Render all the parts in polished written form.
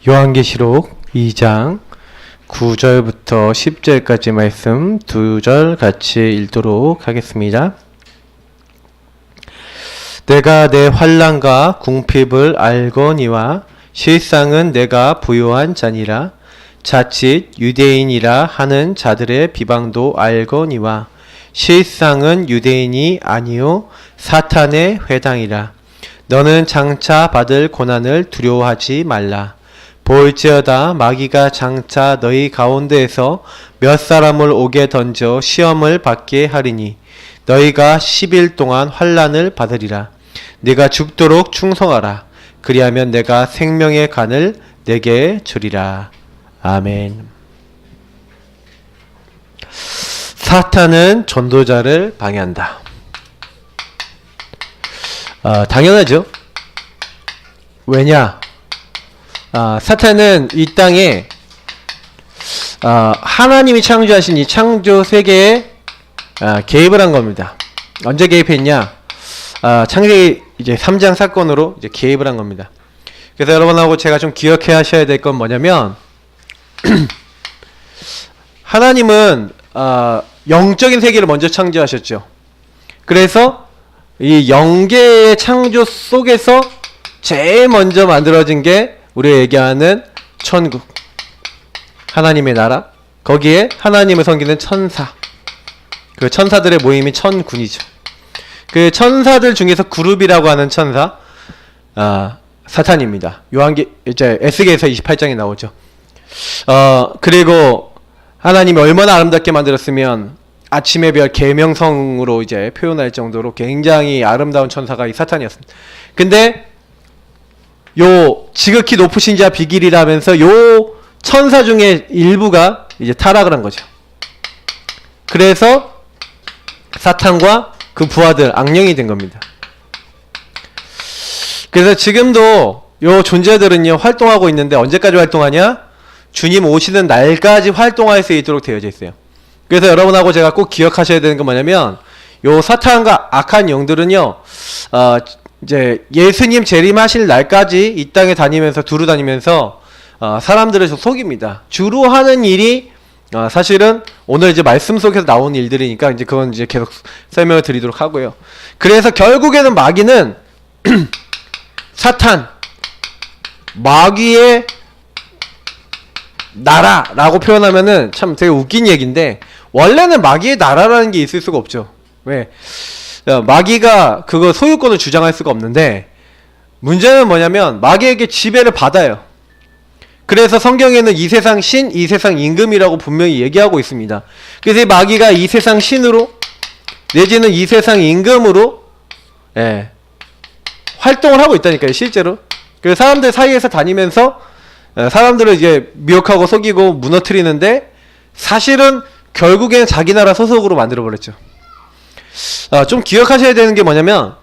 요한계시록 2장 9절부터 10절까지 말씀 두 절 같이 읽도록 하겠습니다. 내가 내 환난과 궁핍을 알거니와 실상은 내가 부요한 자니라. 자칫 유대인이라 하는 자들의 비방도 알거니와 실상은 유대인이 아니요 사탄의 회당이라. 너는 장차 받을 고난을 두려워하지 말라. 볼지어다 마귀가 장차 너희 가운데에서 몇 사람을 옥에 던져 시험을 받게 하리니 너희가 10일 동안 환난을 받으리라. 네가 죽도록 충성하라. 그리하면 내가 생명의 간을 내게 주리라. 아멘. 사탄은 전도자를 방해한다. 당연하죠. 왜냐? 사탄은 이 땅에 하나님이 창조하신 이 창조 세계에 개입을 한 겁니다. 언제 개입했냐? 창세기 이제 3장 사건으로 이제 개입을 한 겁니다. 그래서 여러분하고 제가 좀 기억해 하셔야 될 건 뭐냐면 하나님은 영적인 세계를 먼저 창조하셨죠. 그래서 이 영계의 창조 속에서 제일 먼저 만들어진 게 우리가 얘기하는 천국, 하나님의 나라, 거기에 하나님을 섬기는 천사, 그 천사들의 모임이 천군이죠. 그 천사들 중에서 그룹이라고 하는 천사, 사탄입니다. 이제 에스겔서 28장에 나오죠. 그리고 하나님이 얼마나 아름답게 만들었으면 아침의 별 계명성으로 이제 표현할 정도로 굉장히 아름다운 천사가 이 사탄이었습니다. 근데 요 지극히 높으신 자 비길이라면서 요 천사 중에 일부가 이제 타락을 한 거죠. 그래서 사탄과 그 부하들 악령이 된 겁니다. 그래서 지금도 요 존재들은요 활동하고 있는데 언제까지 활동하냐? 주님 오시는 날까지 활동할 수 있도록 되어져 있어요. 그래서 여러분하고 제가 꼭 기억하셔야 되는 건 뭐냐면 요 사탄과 악한 영들은요 이제 예수님 재림하실 날까지 이 땅에 다니면서 두루 다니면서 사람들을 속입니다. 주로 하는 일이 사실은 오늘 이제 말씀 속에서 나온 일들이니까 이제 그건 이제 계속 설명을 드리도록 하고요. 그래서 결국에는 마귀는 사탄, 마귀의 나라라고 표현하면은 참 되게 웃긴 얘기인데 원래는 마귀의 나라라는 게 있을 수가 없죠. 왜? 마귀가 그거 소유권을 주장할 수가 없는데 문제는 뭐냐면 마귀에게 지배를 받아요. 그래서 성경에는 이 세상 신, 이 세상 임금이라고 분명히 얘기하고 있습니다. 그래서 마귀가 이 세상 신으로 내지는 이 세상 임금으로 활동을 하고 있다니까요, 실제로. 그래서 사람들 사이에서 다니면서 사람들을 이제 미혹하고 속이고 무너뜨리는데 사실은 결국엔 자기 나라 소속으로 만들어버렸죠. 좀 기억하셔야 되는 게 뭐냐면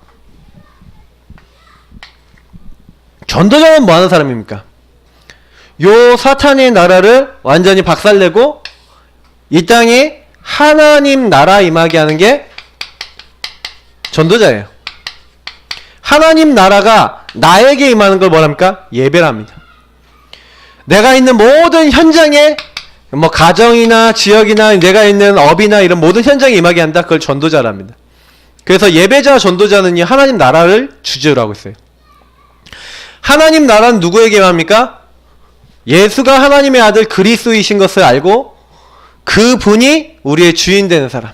전도자는 뭐 하는 사람입니까? 요 사탄의 나라를 완전히 박살내고 이 땅에 하나님 나라 임하게 하는 게 전도자예요. 하나님 나라가 나에게 임하는 걸 뭐랍니까? 예배랍니다. 내가 있는 모든 현장에 뭐 가정이나 지역이나 내가 있는 업이나 이런 모든 현장에 임하게 한다. 그걸 전도자랍니다. 그래서 예배자 전도자는 하나님 나라를 주제로 하고 있어요. 하나님 나라는 누구에게 임합니까? 예수가 하나님의 아들 그리스도이신 것을 알고 그 분이 우리의 주인 되는 사람,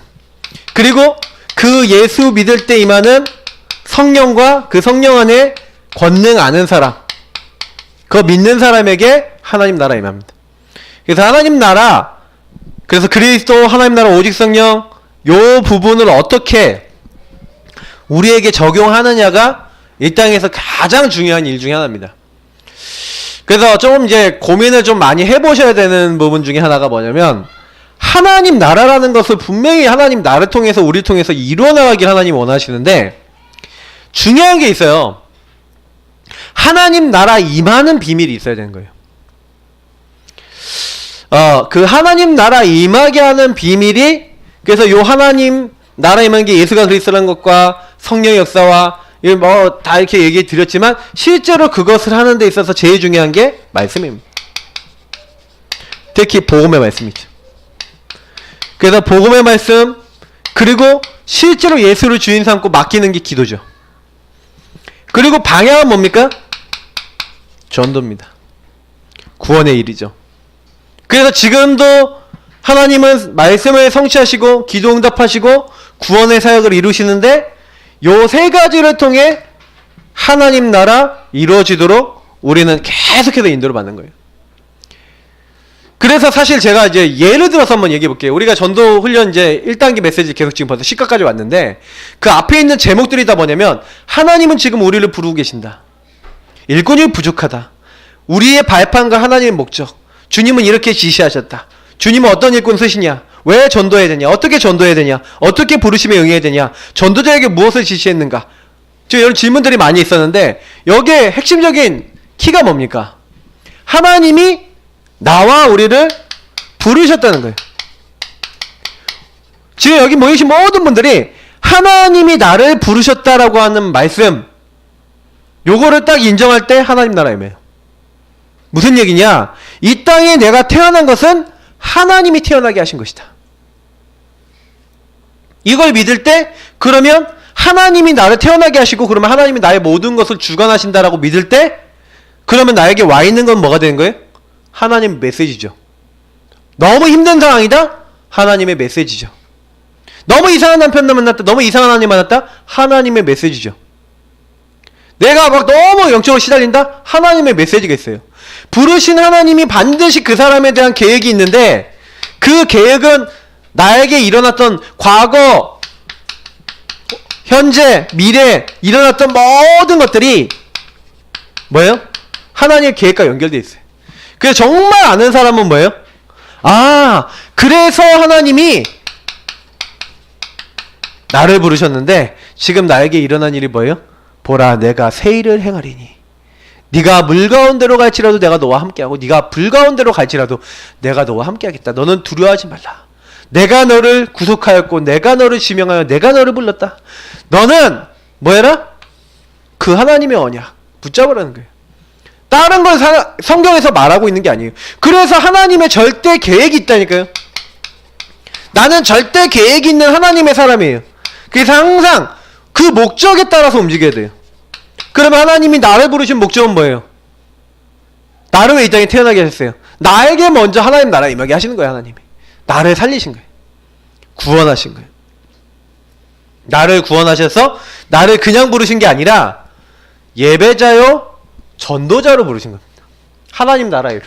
그리고 그 예수 믿을 때 임하는 성령과 그 성령 안에 권능 아는 사람, 그거 믿는 사람에게 하나님 나라 임합니다. 그래서 하나님 나라, 그래서 그리스도, 하나님 나라, 오직 성령, 요 부분을 어떻게 우리에게 적용하느냐가 이 땅에서 가장 중요한 일 중에 하나입니다. 그래서 좀 이제 고민을 좀 많이 해보셔야 되는 부분 중에 하나가 뭐냐면 하나님 나라라는 것을 분명히 하나님 나라를 통해서 우리를 통해서 이루어나가길 하나님 원하시는데 중요한 게 있어요. 하나님 나라 임하는 비밀이 있어야 되는 거예요. 그 하나님 나라 임하게 하는 비밀이, 그래서 요 하나님 나라 임하는 게 예수가 그리스도라는 것과 성령의 역사와 다 이렇게 얘기 드렸지만 실제로 그것을 하는 데 있어서 제일 중요한 게 말씀입니다. 특히 복음의 말씀이죠. 그래서 복음의 말씀, 그리고 실제로 예수를 주인 삼고 맡기는 게 기도죠. 그리고 방향은 뭡니까? 전도입니다. 구원의 일이죠. 그래서 지금도 하나님은 말씀을 성취하시고 기도 응답하시고 구원의 사역을 이루시는데 요 세 가지를 통해 하나님 나라 이루어지도록 우리는 계속해서 인도를 받는 거예요. 그래서 사실 제가 이제 예를 들어서 한번 얘기해 볼게요. 우리가 전도 훈련 이제 1단계 메시지 계속 지금 벌써 10까지 왔는데 그 앞에 있는 제목들이 다 뭐냐면 하나님은 지금 우리를 부르고 계신다. 일꾼이 부족하다. 우리의 발판과 하나님의 목적. 주님은 이렇게 지시하셨다. 주님은 어떤 일꾼 쓰시냐? 왜 전도해야 되냐? 어떻게 전도해야 되냐? 어떻게 부르심에 응해야 되냐? 전도자에게 무엇을 지시했는가? 이런 질문들이 많이 있었는데 여기에 핵심적인 키가 뭡니까? 하나님이 나와 우리를 부르셨다는 거예요. 지금 여기 모이신 모든 분들이 하나님이 나를 부르셨다라고 하는 말씀, 요거를 딱 인정할 때 하나님 나라임이에요. 무슨 얘기냐? 이 땅에 내가 태어난 것은 하나님이 태어나게 하신 것이다. 이걸 믿을 때 그러면 하나님이 나를 태어나게 하시고 그러면 하나님이 나의 모든 것을 주관하신다라고 믿을 때 그러면 나에게 와 있는 건 뭐가 되는 거예요? 하나님의 메시지죠. 너무 힘든 상황이다? 하나님의 메시지죠. 너무 이상한 남편 만났다? 너무 이상한 하나님 만났다? 하나님의 메시지죠. 내가 막 너무 영적으로 시달린다? 하나님의 메시지가 있어요. 부르신 하나님이 반드시 그 사람에 대한 계획이 있는데 그 계획은 나에게 일어났던 과거, 현재, 미래 일어났던 모든 것들이 뭐예요? 하나님의 계획과 연결되어 있어요. 그래서 정말 아는 사람은 뭐예요? 아, 그래서 하나님이 나를 부르셨는데 지금 나에게 일어난 일이 뭐예요? 보라, 내가 새 일을 행하리니 네가 물 가운데로 갈지라도 내가 너와 함께하고 네가 불 가운데로 갈지라도 내가 너와 함께하겠다. 너는 두려워하지 말라. 내가 너를 구속하였고 내가 너를 지명하여 내가 너를 불렀다. 너는 뭐해라? 그 하나님의 언약 붙잡으라는 거예요. 다른 건 성경에서 말하고 있는 게 아니에요. 그래서 하나님의 절대 계획이 있다니까요. 나는 절대 계획이 있는 하나님의 사람이에요. 그래서 항상 그 목적에 따라서 움직여야 돼요. 그러면 하나님이 나를 부르신 목적은 뭐예요? 나를 왜 이 땅에 태어나게 하셨어요? 나에게 먼저 하나님 나라 임하게 하시는 거예요. 하나님이 나를 살리신 거예요. 구원하신 거예요. 나를 구원하셔서 나를 그냥 부르신 게 아니라 예배자요 전도자로 부르신 겁니다. 하나님 나라로.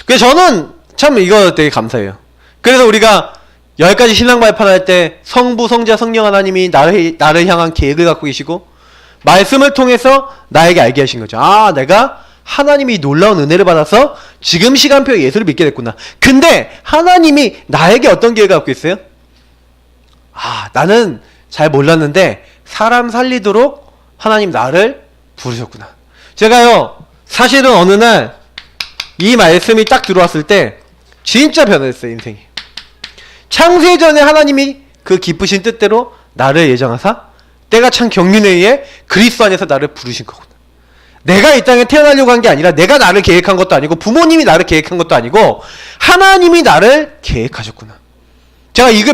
그래서 저는 참 이거 되게 감사해요. 그래서 우리가 10가지 신앙 발판할 때 성부, 성자, 성령 하나님이 나를 향한 계획을 갖고 계시고 말씀을 통해서 나에게 알게 하신 거죠. 아, 내가 하나님이 놀라운 은혜를 받아서 지금 시간표에 예수를 믿게 됐구나. 근데 하나님이 나에게 어떤 계획을 갖고 있어요? 아, 나는 잘 몰랐는데 사람 살리도록 하나님 나를 부르셨구나. 제가요, 사실은 어느 날 이 말씀이 딱 들어왔을 때 진짜 변했어요, 인생이. 창세전에 하나님이 그 기쁘신 뜻대로 나를 예정하사 때가 찬 경륜에 의해 그리스도 안에서 나를 부르신 거구나. 내가 이 땅에 태어나려고 한 게 아니라 내가 나를 계획한 것도 아니고 부모님이 나를 계획한 것도 아니고 하나님이 나를 계획하셨구나. 제가 이게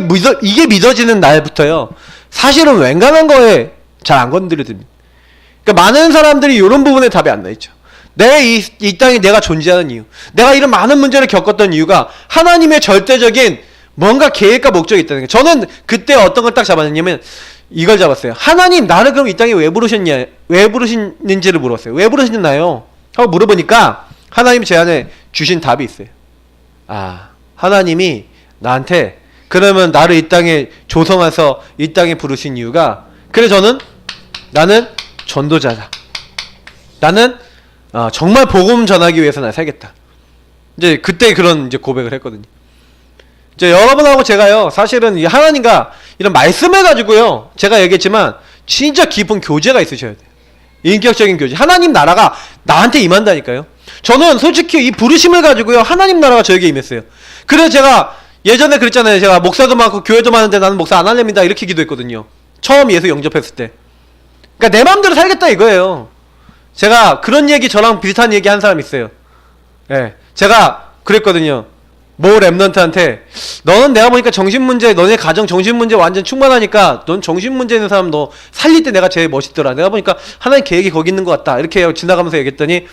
믿어지는 날부터요, 사실은 웬간한 거에 잘 안 건드려집니다. 그러니까 많은 사람들이 이런 부분에 답이 안 나있죠. 이 땅에 내가 존재하는 이유, 내가 이런 많은 문제를 겪었던 이유가 하나님의 절대적인 뭔가 계획과 목적이 있다는 거예요. 저는 그때 어떤 걸 딱 잡았냐면 이걸 잡았어요. 하나님 나를 그럼 이 땅에 왜 부르시는지를 물었어요. 왜 부르시나요? 하고 물어보니까 하나님이 제 안에 주신 답이 있어요. 아, 하나님이 나한테 그러면 나를 이 땅에 조성해서 이 땅에 부르신 이유가, 그래 나는 전도자다. 나는 정말 복음 전하기 위해서 나 살겠다. 이제 그때 그런 이제 고백을 했거든요. 이제 여러분하고 제가요, 사실은 이 하나님과 이런 말씀을 가지고요, 제가 얘기했지만 진짜 깊은 교제가 있으셔야 돼요. 인격적인 교제. 하나님 나라가 나한테 임한다니까요. 저는 솔직히 이 부르심을 가지고요, 하나님 나라가 저에게 임했어요. 그래서 제가 예전에 그랬잖아요. 제가 목사도 많고 교회도 많은데 나는 목사 안 할랍니다, 이렇게 기도했거든요. 처음 예수 영접했을 때. 그러니까 내 마음대로 살겠다 이거예요. 제가 그런 얘기, 저랑 비슷한 얘기 한 사람 있어요. 예, 제가 그랬거든요. 모 랩런트한테, 너는 내가 보니까 정신문제, 너네 가정 정신문제 완전 충만하니까 넌 정신문제 있는 사람 너 살릴 때 내가 제일 멋있더라. 내가 보니까 하나님 계획이 거기 있는 것 같다. 이렇게 지나가면서 얘기했더니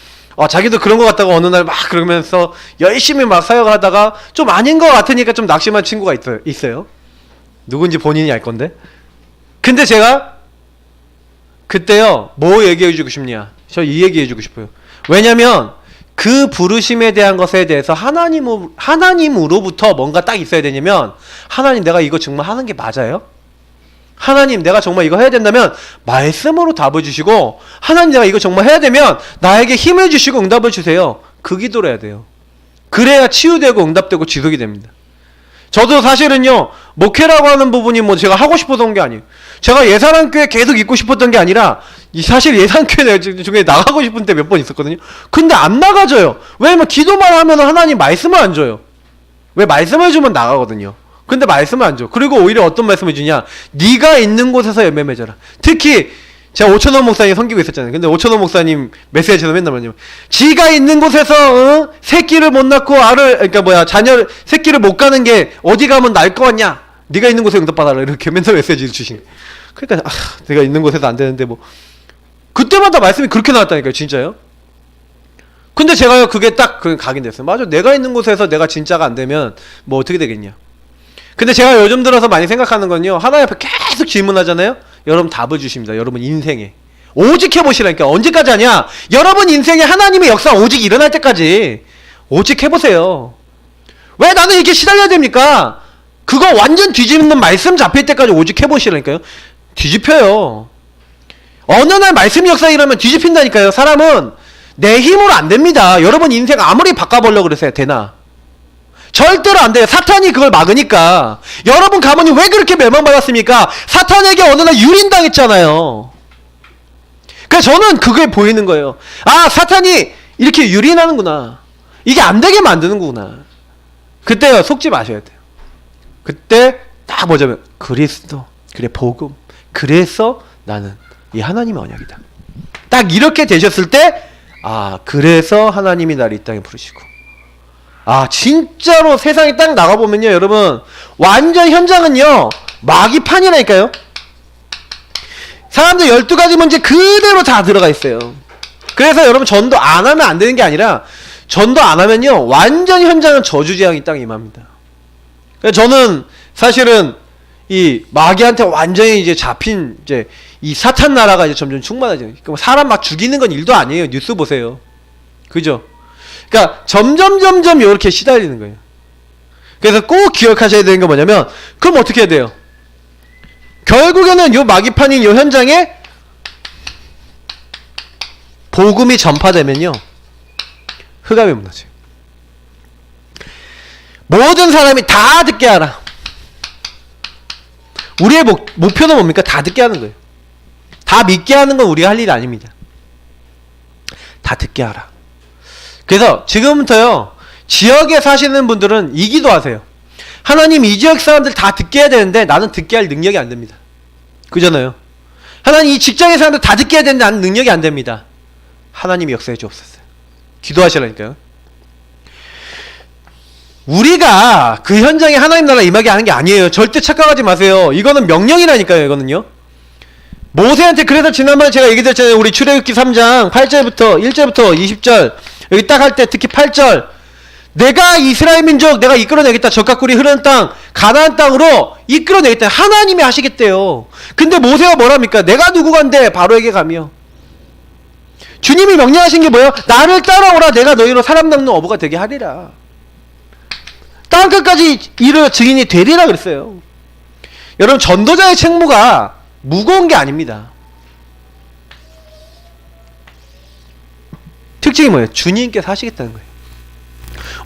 자기도 그런 것 같다고 어느 날 막 그러면서 열심히 막 사역을 하다가 좀 아닌 것 같으니까 좀 낙심한 친구가 있어요. 누군지 본인이 알 건데. 근데 제가 그때요, 뭐 얘기해주고 싶냐? 저 이 얘기해주고 싶어요. 왜냐면 그 부르심에 대한 것에 대해서 하나님으로부터 뭔가 딱 있어야 되냐면, 하나님 내가 이거 정말 하는 게 맞아요? 하나님 내가 정말 이거 해야 된다면 말씀으로 답을 주시고, 하나님 내가 이거 정말 해야 되면 나에게 힘을 주시고 응답을 주세요. 그 기도를 해야 돼요. 그래야 치유되고 응답되고 지속이 됩니다. 저도 사실은요, 목회라고 하는 부분이 뭐 제가 하고 싶었던 게 아니에요. 제가 예산한교회 계속 있고 싶었던 게 아니라, 사실 예산교회 중에 나가고 싶은 때 몇 번 있었거든요. 근데 안 나가져요. 왜냐면 기도만 하면 하나님 말씀을 안 줘요. 왜? 말씀을 주면 나가거든요. 근데 말씀을 안 줘. 그리고 오히려 어떤 말씀을 주냐? 네가 있는 곳에서 열매 맺어라. 특히 제가 오천원 목사님 섬기고 있었잖아요. 근데 오천원 목사님 메시지에서 맨날 말해요. 지가 있는 곳에서 새끼를 못 낳고 새끼를 못 가는 게 어디 가면 날 거 같냐? 네가 있는 곳에 응답받아라. 이렇게 맨날 메시지를 주시는. 그러니까 내가 있는 곳에서 안 되는데 뭐 그때마다 말씀이 그렇게 나왔다니까요. 진짜요. 근데 제가요, 그게 딱 각인됐어요. 맞아, 내가 있는 곳에서 내가 진짜가 안 되면 뭐 어떻게 되겠냐. 근데 제가 요즘 들어서 많이 생각하는 건요, 하나님 앞에 계속 질문하잖아요. 여러분 답을 주십니다. 여러분 인생에 오직 해보시라니까. 언제까지 하냐? 여러분 인생에 하나님의 역사 오직 일어날 때까지 오직 해보세요. 왜 나는 이렇게 시달려야 됩니까? 그거 완전 뒤집는 말씀 잡힐 때까지 오직 해보시라니까요. 뒤집혀요. 어느 날 말씀 역사 일어나면 뒤집힌다니까요. 사람은 내 힘으로 안 됩니다. 여러분 인생 아무리 바꿔보려고 그러세요. 되나? 절대로 안 돼요. 사탄이 그걸 막으니까. 여러분 가문이 왜 그렇게 멸망받았습니까? 사탄에게 어느 날 유린당했잖아요. 그래서 저는 그게 보이는 거예요. 사탄이 이렇게 유린하는구나. 이게 안 되게 만드는구나. 그때요, 속지 마셔야 돼요. 그때 딱 뭐냐면 그리스도, 그래 복음, 그래서 나는 이 하나님의 언약이다. 딱 이렇게 되셨을 때 그래서 하나님이 나를 이 땅에 부르시고, 진짜로 세상에 딱 나가보면요, 여러분 완전 현장은요 마귀판이라니까요. 사람들 12가지 문제 그대로 다 들어가 있어요. 그래서 여러분 전도 안 하면 안 되는 게 아니라, 전도 안 하면요 완전 현장은 저주재앙이 땅에 임합니다. 그래서 저는 사실은 이 마귀한테 완전히 이제 잡힌 이 사탄 나라가 이제 점점 충만하죠. 사람 막 죽이는 건 일도 아니에요. 뉴스 보세요. 그죠? 그러니까 점점 이렇게 시달리는 거예요. 그래서 꼭 기억하셔야 되는 게 뭐냐면, 그럼 어떻게 해야 돼요? 결국에는 요 마귀판인 요 현장에 복음이 전파되면요 흑암이 무너져요. 모든 사람이 다 듣게 하라. 우리의 목표는 뭡니까? 다 듣게 하는 거예요. 다 믿게 하는 건 우리가 할 일이 아닙니다. 다 듣게 하라. 그래서 지금부터요, 지역에 사시는 분들은 이 기도하세요. 하나님, 이 지역 사람들 다 듣게 해야 되는데 나는 듣게 할 능력이 안 됩니다. 그잖아요. 하나님, 이 직장의 사람들 다 듣게 해야 되는데 나는 능력이 안 됩니다. 하나님이 역사해 주옵소서. 기도하시라니까요. 우리가 그 현장에 하나님 나라 임하게 하는 게 아니에요. 절대 착각하지 마세요. 이거는 명령이라니까요. 이거는요. 모세한테, 그래서 지난번에 제가 얘기했잖아요. 우리 출애굽기 3장 8절부터 1절부터 20절 여기 딱 할 때 특히 8절, 내가 이스라엘 민족 내가 이끌어내겠다. 젖과 꿀이 흐르는 땅 가나안 땅으로 이끌어내겠다. 하나님이 하시겠대요. 근데 모세가 뭐랍니까? 내가 누구간데 바로에게 가며. 주님이 명령하신 게 뭐예요? 나를 따라오라. 내가 너희로 사람 낚는 어부가 되게 하리라. 땅끝까지 이르 증인이 되리라 그랬어요. 여러분, 전도자의 책무가 무거운 게 아닙니다. 특징이 뭐예요? 주님께서 하시겠다는 거예요.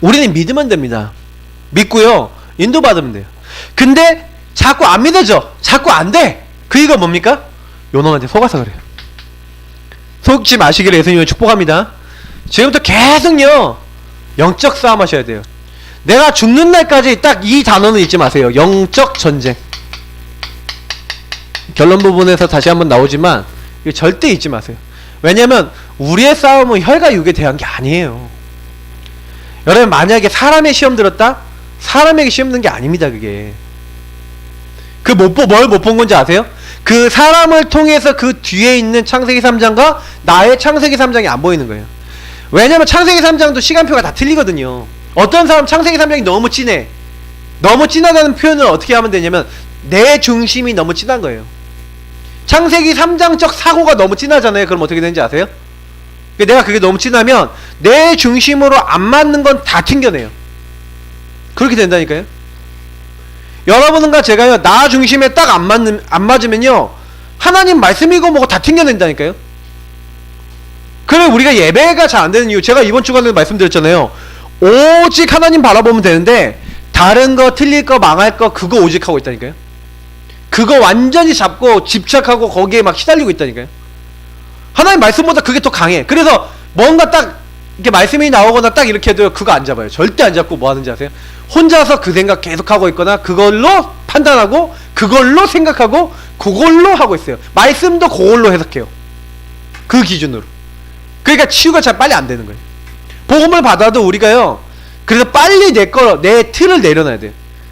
우리는 믿으면 됩니다. 믿고요, 인도받으면 돼요. 근데 자꾸 안 믿어져. 자꾸 안 돼. 그 이유가 뭡니까? 요놈한테 속아서 그래요. 속지 마시기를 예수님을 축복합니다. 지금부터 계속요 영적 싸움 하셔야 돼요. 내가 죽는 날까지 딱 이 단어는 잊지 마세요. 영적 전쟁. 결론 부분에서 다시 한번 나오지만 이거 절대 잊지 마세요. 왜냐면 우리의 싸움은 혈과 육에 대한 게 아니에요. 여러분 만약에 사람의 시험 들었다? 사람에게 시험 든 게 아닙니다. 그게 뭘 못 본 건지 아세요? 그 사람을 통해서 그 뒤에 있는 창세기 3장과 나의 창세기 3장이 안 보이는 거예요. 왜냐면 창세기 3장도 시간표가 다 틀리거든요. 어떤 사람 창세기 3장이 너무 진해. 너무 진하다는 표현을 어떻게 하면 되냐면 내 중심이 너무 진한 거예요. 창세기 3장적 사고가 너무 진하잖아요. 그럼 어떻게 되는지 아세요? 내가 그게 너무 진하면 내 중심으로 안 맞는 건 다 튕겨내요. 그렇게 된다니까요. 여러분과 제가요, 나 중심에 딱 안 맞으면요, 하나님 말씀이고 뭐고 다 튕겨낸다니까요. 그래 우리가 예배가 잘 안 되는 이유, 제가 이번 주간에 말씀드렸잖아요. 오직 하나님 바라보면 되는데 다른 거, 틀릴 거, 망할 거 그거 오직 하고 있다니까요. 그거 완전히 잡고 집착하고 거기에 막 시달리고 있다니까요. 하나님 말씀보다 그게 더 강해. 그래서 뭔가 딱 이렇게 말씀이 나오거나 딱 이렇게 해도 그거 안 잡아요. 절대 안 잡고 뭐 하는지 아세요? 혼자서 그 생각 계속 하고 있거나 그걸로 판단하고 그걸로 생각하고 그걸로 하고 있어요. 말씀도 그걸로 해석해요. 그 기준으로. 그러니까 치유가 잘 빨리 안 되는 거예요. 복음을 받아도 우리가요, 그래서 빨리 내 틀을 내려놔야 돼요.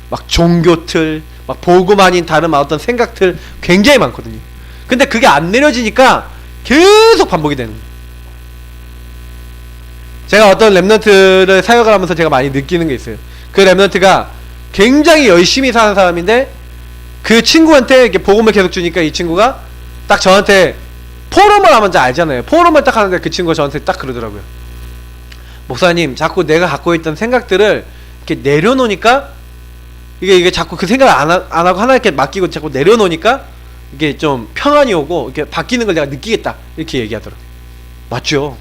막 종교 틀, 막 복음 아닌 다른 어떤 생각 틀 굉장히 많거든요. 근데 그게 안 내려지니까 계속 반복이 되는 거예요. 제가 어떤 랩런트를 사역을 하면서 제가 많이 느끼는 게 있어요. 그 랩런트가 굉장히 열심히 사는 사람인데 그 친구한테 이렇게 복음을 계속 주니까 이 친구가 딱 저한테 포럼을 하면 잘 알잖아요. 포럼을 딱 하는데 그 친구가 저한테 딱 그러더라고요. 목사님, 자꾸 내가 갖고 있던 생각들을 이렇게 내려놓으니까 이게 자꾸 그 생각을 안 하고 하나님께 맡기고 자꾸 내려놓으니까 이게 좀 평안이 오고 이렇게 바뀌는 걸 내가 느끼겠다. 이렇게 얘기하더라고요. 맞죠?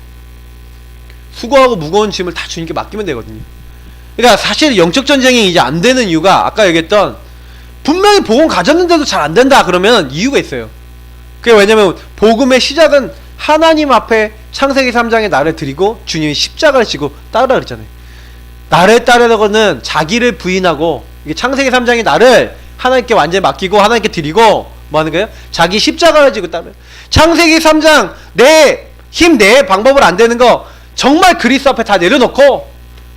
수고하고 무거운 짐을 다 주님께 맡기면 되거든요. 그러니까 사실 영적 전쟁이 이제 안 되는 이유가 아까 얘기했던 분명히 복음 가졌는데도 잘 안 된다 그러면 이유가 있어요. 그게 왜냐면 복음의 시작은 하나님 앞에 창세기 3장에 나를 드리고 주님이 십자가를 지고 따르라 그랬잖아요. 나를 따르려고는 자기를 부인하고, 이게 창세기 3장이 나를 하나님께 완전히 맡기고 하나님께 드리고 뭐 하는 거예요? 자기 십자가를 지고 따르요. 창세기 3장 내 힘, 내 방법을 안 되는 거 정말 그리스도 앞에 다 내려놓고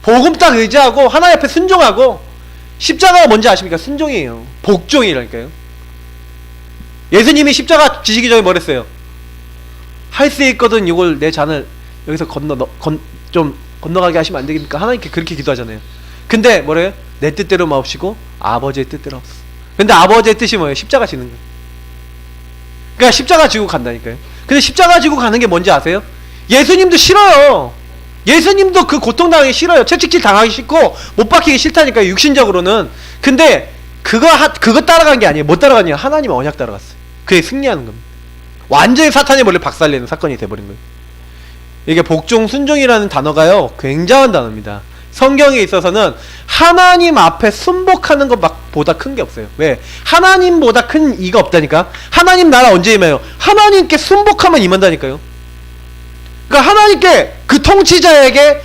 복음 딱 의지하고 하나님 앞에 순종하고. 십자가가 뭔지 아십니까? 순종이에요. 복종이라니까요. 예수님이 십자가 지시기 전에 뭐랬어요? 할 수 있거든 이걸 내 잔을 여기서 좀 건너가게 하시면 안 되겠습니까? 하나님께 그렇게 기도하잖아요. 근데 뭐래요? 내 뜻대로 마옵시고 아버지의 뜻대로 없어. 근데 아버지의 뜻이 뭐예요? 십자가 지는 거예요. 그러니까 십자가 지고 간다니까요. 근데 십자가 지고 가는 게 뭔지 아세요? 예수님도 싫어요. 예수님도 그 고통당하기 싫어요. 채찍질 당하기 싫고 못 박히기 싫다니까요, 육신적으로는. 근데 그거 따라간 게 아니에요. 못 따라갔냐? 하나님의 언약 따라갔어요. 그게 승리하는 겁니다. 완전히 사탄의 머리를 박살내는 사건이 돼버린 거예요. 이게 복종, 순종이라는 단어가요, 굉장한 단어입니다. 성경에 있어서는 하나님 앞에 순복하는 것보다 큰 게 없어요. 왜? 하나님보다 큰 이가 없다니까. 하나님 나라 언제 임해요? 하나님께 순복하면 임한다니까요. 그러니까 하나님께, 그 통치자에게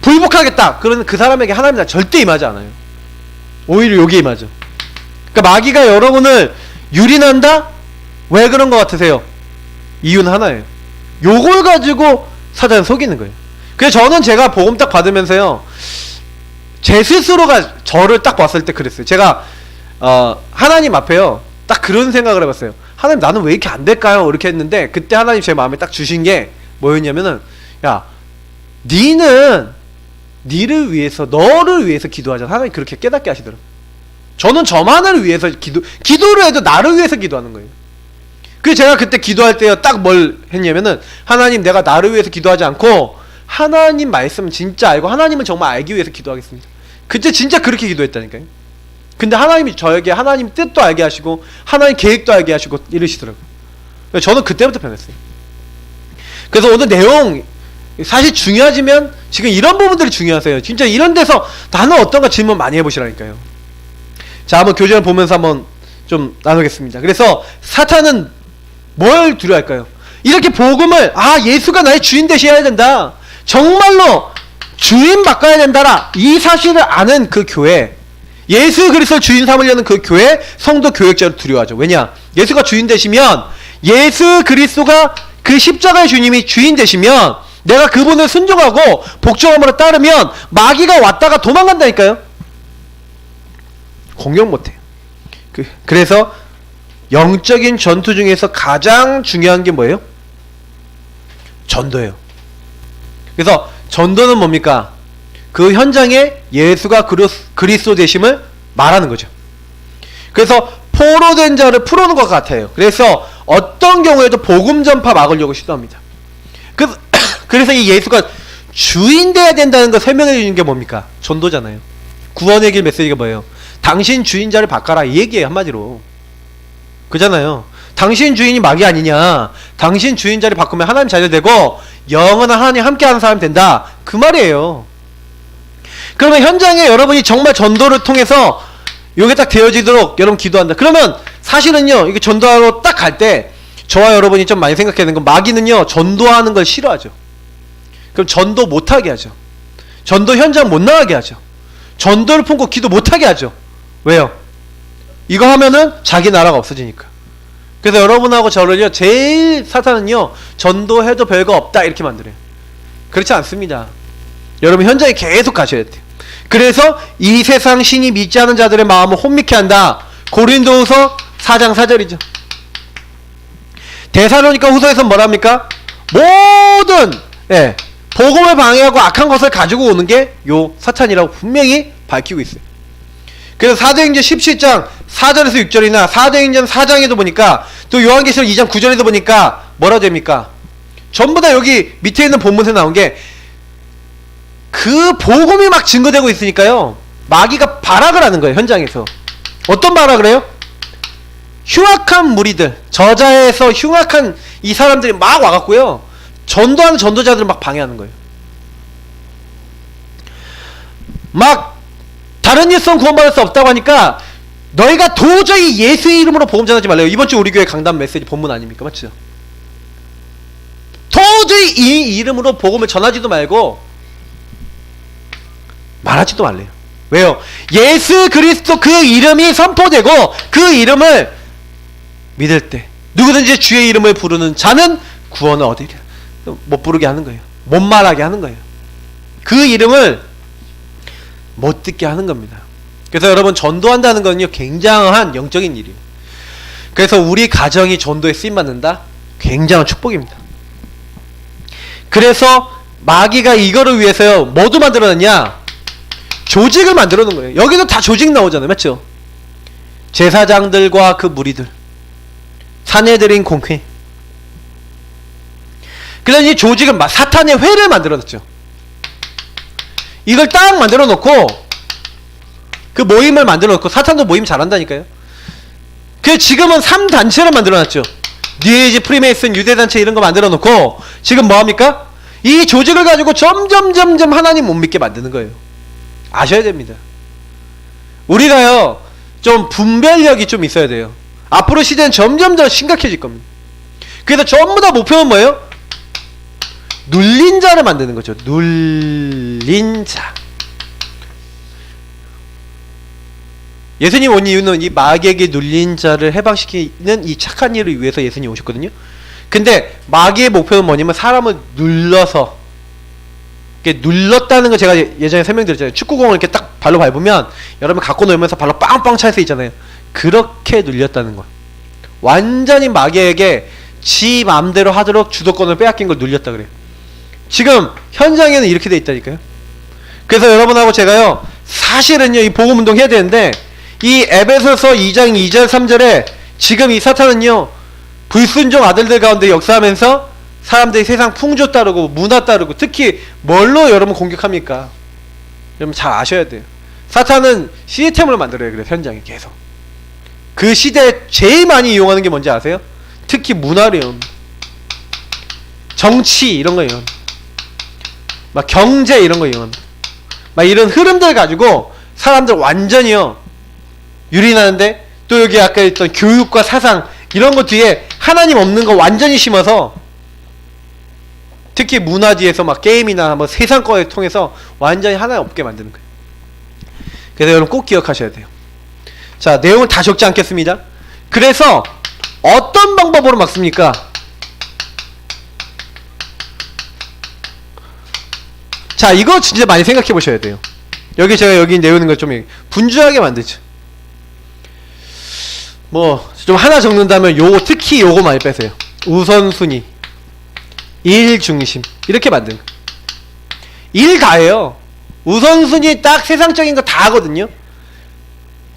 불복하겠다 그러면 그 사람에게 하나님 나라 절대 임하지 않아요. 오히려 여기에 임하죠. 그러니까 마귀가 여러분을 유린한다? 왜 그런 것 같으세요? 이유는 하나예요. 요걸 가지고 사단을 속이는 거예요. 그래서 저는 제가 복음 딱 받으면서요, 제 스스로가 저를 딱 봤을 때 그랬어요. 제가 하나님 앞에요, 딱 그런 생각을 해봤어요. 하나님, 나는 왜 이렇게 안 될까요? 이렇게 했는데 그때 하나님 제 마음에 딱 주신 게 뭐였냐면은, 야, 니는 니를 위해서, 너를 위해서 기도하잖아. 하나님 그렇게 깨닫게 하시더라고요. 저는 저만을 위해서 기도를 해도 나를 위해서 기도하는 거예요. 그래서 제가 그때 기도할 때요, 딱 뭘 했냐면은, 하나님, 내가 나를 위해서 기도하지 않고 하나님 말씀 진짜 알고 하나님을 정말 알기 위해서 기도하겠습니다. 그때 진짜 그렇게 기도했다니까요. 근데 하나님이 저에게 하나님 뜻도 알게 하시고 하나님 계획도 알게 하시고 이러시더라고요. 저는 그때부터 변했어요. 그래서 오늘 내용 사실 중요하지만 지금 이런 부분들이 중요하세요. 진짜 이런 데서 나는 어떤가 질문 많이 해보시라니까요. 자, 한번 교재를 보면서 한번 좀 나누겠습니다. 그래서 사탄은 뭘 두려워할까요? 이렇게 복음을, 예수가 나의 주인 되셔야 된다, 정말로 주인 바꿔야 된다라, 이 사실을 아는 그 교회, 예수 그리스도를 주인 삼으려는 그 교회 성도 교역자를 두려워하죠. 왜냐? 예수가 주인 되시면 예수 그리스도가 그 십자가의 주님이 주인 되시면 내가 그분을 순종하고 복종함으로 따르면 마귀가 왔다가 도망간다니까요. 공격 못해요. 그래서 영적인 전투 중에서 가장 중요한 게 뭐예요? 전도예요. 그래서 전도는 뭡니까? 그 현장에 예수가 그리스도 되심을 말하는 거죠. 그래서 포로된 자를 풀어오는 것 같아요. 그래서 어떤 경우에도 복음 전파 막으려고 시도합니다. 그래서 이 예수가 주인 돼야 된다는 걸 설명해 주는 게 뭡니까? 전도잖아요. 구원의 길 메시지가 뭐예요? 당신 주인자를 바꿔라 이 얘기예요. 한마디로. 그잖아요. 당신 주인이 마귀 아니냐. 당신 주인자를 바꾸면 하나님 자녀 되고 영원한 하나님 함께하는 사람 된다. 그 말이에요. 그러면 현장에 여러분이 정말 전도를 통해서 이게 딱 되어지도록 여러분 기도한다. 그러면 사실은요, 이게 전도하러 딱 갈 때 저와 여러분이 좀 많이 생각해야 되는 건 마귀는요, 전도하는 걸 싫어하죠. 그럼 전도 못하게 하죠. 전도 현장 못 나가게 하죠. 전도를 품고 기도 못하게 하죠. 왜요? 이거 하면은 자기 나라가 없어지니까. 그래서 여러분하고 저를요, 제일 사탄은요, 전도해도 별거 없다 이렇게 만들어요. 그렇지 않습니다. 여러분 현장에 계속 가셔야 돼요. 그래서 이 세상 신이 믿지 않은 자들의 마음을 혼미케 한다. 고린도후서 4장 4절이죠. 데살로니가 후서에서 뭐랍니까? 모든 복음을 방해하고 악한 것을 가지고 오는 게 요 사탄이라고 분명히 밝히고 있어요. 그래서 사도행전 17장 4절에서 6절이나 사도행전 4장에도 보니까 또 요한계시록 2장 9절에도 보니까 뭐라 됩니까? 전부 다 여기 밑에 있는 본문에 나온 게 그 복음이 막 증거되고 있으니까요, 마귀가 발악을 하는 거예요. 현장에서 어떤 발악을 해요? 흉악한 무리들, 저자에서 흉악한 이 사람들이 막 와갖고요, 전도하는 전도자들을 막 방해하는 거예요. 막 다른 일선 구원받을 수 없다고 하니까 너희가 도저히 예수의 이름으로 복음 전하지 말래요. 이번 주 우리 교회 강단 메시지 본문 아닙니까? 맞죠? 도저히 이 이름으로 복음을 전하지도 말고 말하지도 말래요. 왜요? 예수 그리스도 그 이름이 선포되고 그 이름을 믿을 때 누구든지 주의 이름을 부르는 자는 구원을 얻으리라. 못 부르게 하는 거예요. 못 말하게 하는 거예요. 그 이름을 못 듣게 하는 겁니다. 그래서 여러분 전도한다는 건요, 굉장한 영적인 일이에요. 그래서 우리 가정이 전도에 쓰임받는다? 굉장한 축복입니다. 그래서 마귀가 이거를 위해서요, 뭐도 만들어놨냐? 조직을 만들어 놓은 거예요. 여기도 다 조직 나오잖아요. 맞죠? 제사장들과 그 무리들, 사내들인 공회. 그래서 이 조직은 사탄의 회를 만들어 놨죠. 이걸 딱 만들어 놓고 그 모임을 만들어 놓고, 사탄도 모임 잘한다니까요. 그 지금은 3단체를 만들어 놨죠. 뉴에이지, 프리메이슨, 유대단체 이런 거 만들어 놓고 지금 뭐합니까? 이 조직을 가지고 점점 하나님 못 믿게 만드는 거예요. 아셔야 됩니다. 우리가요, 좀 분별력이 좀 있어야 돼요. 앞으로 시대는 점점 더 심각해질 겁니다. 그래서 전부 다 목표는 뭐예요? 눌린 자를 만드는 거죠. 눌린 자. 예수님 온 이유는 이 마귀에게 눌린 자를 해방시키는 이 착한 일을 위해서 예수님 오셨거든요. 근데 마귀의 목표는 뭐냐면 사람을 눌러서, 이렇게 눌렀다는 거 제가 예전에 설명드렸잖아요. 축구공을 이렇게 딱 발로 밟으면 여러분 갖고 놀면서 발로 빵빵 찰 수 있잖아요. 그렇게 눌렸다는 거야. 완전히 마귀에게 지 마음대로 하도록 주도권을 빼앗긴 걸 눌렸다 그래요. 지금 현장에는 이렇게 돼 있다니까요. 그래서 여러분하고 제가요, 사실은요, 이 복음운동 해야 되는데 이 에베소서 2장 2절 3절에 지금 이 사탄은요, 불순종 아들들 가운데 역사하면서 사람들이 세상 풍조 따르고 문화 따르고, 특히 뭘로 여러분 공격합니까? 여러분 잘 아셔야 돼요. 사탄은 시스템을 만들어요. 그래서 현장에 계속 그 시대에 제일 많이 이용하는 게 뭔지 아세요? 특히 문화래요. 정치 이런 거 이용, 막 경제 이런 거 이용, 막 이런 흐름들 가지고 사람들 완전히요 유린하는데, 또 여기 아까 했던 교육과 사상 이런 거 뒤에 하나님 없는 거 완전히 심어서, 특히 문화 뒤에서 막 게임이나 뭐 세상 거에 통해서 완전히 하나님 없게 만드는 거예요. 그래서 여러분 꼭 기억하셔야 돼요. 자, 내용은 다 적지 않겠습니다. 그래서 어떤 방법으로 막습니까? 자, 이거 진짜 많이 생각해 보셔야 돼요. 여기 제가 여기 내우는 걸 좀 분주하게 만들죠. 뭐 좀 하나 적는다면 요거, 특히 요거 많이 빼세요. 우선순위, 일중심, 이렇게 만드는 거. 일 다해요. 우선순위 딱 세상적인 거 다 하거든요.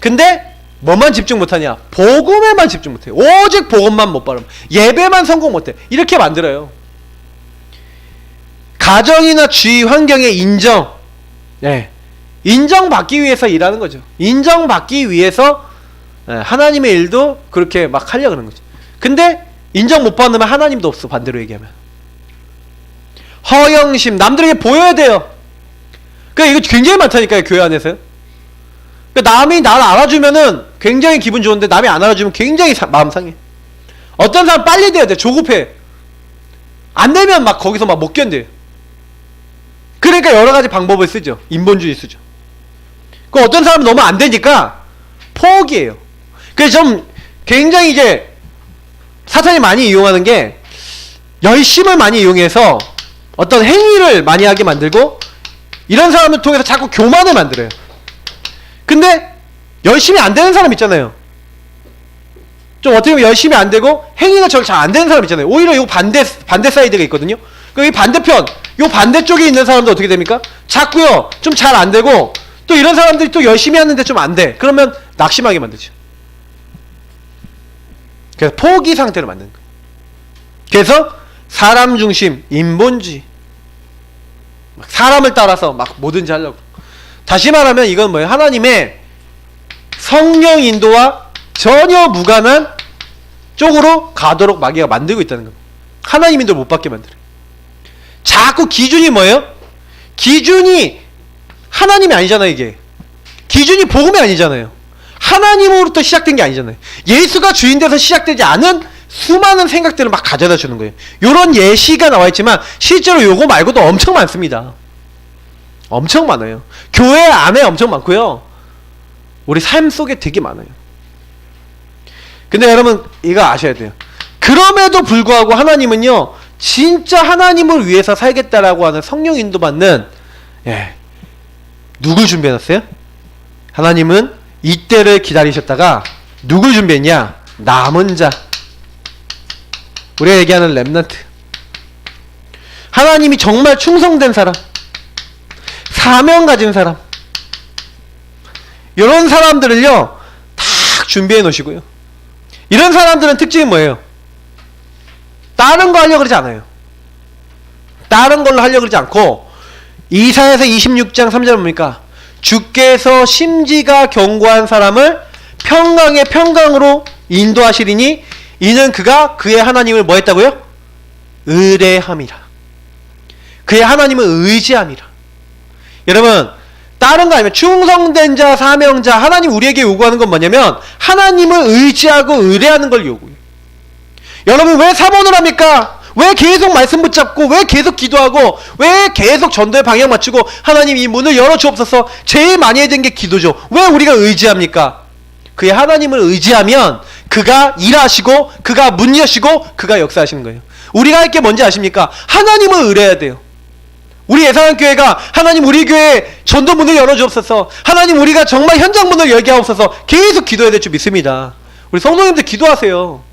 근데 뭐만 집중 못하냐? 복음에만 집중 못해. 오직 복음만 못 바르면, 예배만 성공 못해. 이렇게 만들어요. 가정이나 주위 환경의 인정, 네, 인정받기 위해서 일하는 거죠. 인정받기 위해서 하나님의 일도 그렇게 막 하려고 하는 거죠. 근데 인정 못 받으면 하나님도 없어. 반대로 얘기하면 허영심, 남들에게 보여야 돼요. 그러니까 이거 굉장히 많다니까요, 교회 안에서요. 그러니까 남이 나를 알아주면은 굉장히 기분 좋은데 남이 안 알아주면 굉장히 마음 상해. 어떤 사람 빨리 돼야 돼. 조급해. 안 되면 막 거기서 막 못 견뎌요. 그러니까 여러 가지 방법을 쓰죠. 인본주의 쓰죠. 그 어떤 사람은 너무 안 되니까 포기해요. 그래서 좀 굉장히 이제 사탄이 많이 이용하는 게, 열심을 많이 이용해서 어떤 행위를 많이 하게 만들고, 이런 사람을 통해서 자꾸 교만을 만들어요. 근데 열심히 안 되는 사람 있잖아요. 좀 어떻게 보면 열심히 안 되고 행위가 잘 안 되는 사람 있잖아요. 오히려 요 반대 사이드가 있거든요. 그 이 반대편, 요 반대쪽에 있는 사람도 어떻게 됩니까? 자꾸요 좀 잘 안 되고, 또 이런 사람들이 또 열심히 하는데 좀 안 돼. 그러면 낙심하게 만들죠. 그래서 포기 상태로 만드는 거예요. 그래서 사람 중심, 인본주의, 사람을 따라서 막 뭐든지 하려고. 다시 말하면 이건 뭐예요? 하나님의 성령 인도와 전혀 무관한 쪽으로 가도록 마귀가 만들고 있다는 겁니다. 하나님 인도 못 받게 만들어요. 자꾸 기준이 뭐예요? 기준이 하나님이 아니잖아요. 이게 기준이 복음이 아니잖아요. 하나님으로부터 시작된 게 아니잖아요. 예수가 주인 돼서 시작되지 않은 수많은 생각들을 막 가져다 주는 거예요. 요런 예시가 나와 있지만 실제로 요거 말고도 엄청 많습니다. 엄청 많아요. 교회 안에 엄청 많고요. 우리 삶 속에 되게 많아요. 근데 여러분 이거 아셔야 돼요. 그럼에도 불구하고 하나님은요, 진짜 하나님을 위해서 살겠다라고 하는 성령 인도받는, 누굴 준비해놨어요? 하나님은 이때를 기다리셨다가 누굴 준비했냐? 남은 자, 우리가 얘기하는 렘넌트, 하나님이 정말 충성된 사람, 사명 가진 사람, 이런 사람들을요 다 준비해 놓으시고요. 이런 사람들은 특징이 뭐예요? 다른 거 하려고 그러지 않아요. 다른 걸로 하려고 그러지 않고, 이사야서 26장 3절 뭡니까? 주께서 심지가 견고한 사람을 평강의 평강으로 인도하시리니 이는 그가 그의 하나님을 뭐 했다고요? 의뢰함이라. 그의 하나님을 의지함이라. 여러분, 다른 거 아니면 충성된 자, 사명자, 하나님 우리에게 요구하는 건 뭐냐면 하나님을 의지하고 의뢰하는 걸 요구해요. 여러분 왜 사모를 합니까? 왜 계속 말씀 붙잡고, 왜 계속 기도하고, 왜 계속 전도의 방향 맞추고 하나님 이 문을 열어주옵소서, 제일 많이 해야 되는 게 기도죠. 왜 우리가 의지합니까? 그의 하나님을 의지하면 그가 일하시고 그가 문 여시고 그가 역사하시는 거예요. 우리가 할 게 뭔지 아십니까? 하나님을 의뢰해야 돼요. 우리 예산교회가 하나님 우리 교회 전도 문을 열어주옵소서, 하나님 우리가 정말 현장 문을 열게 하옵소서, 계속 기도해야 될 줄 믿습니다. 우리 성도님들 기도하세요.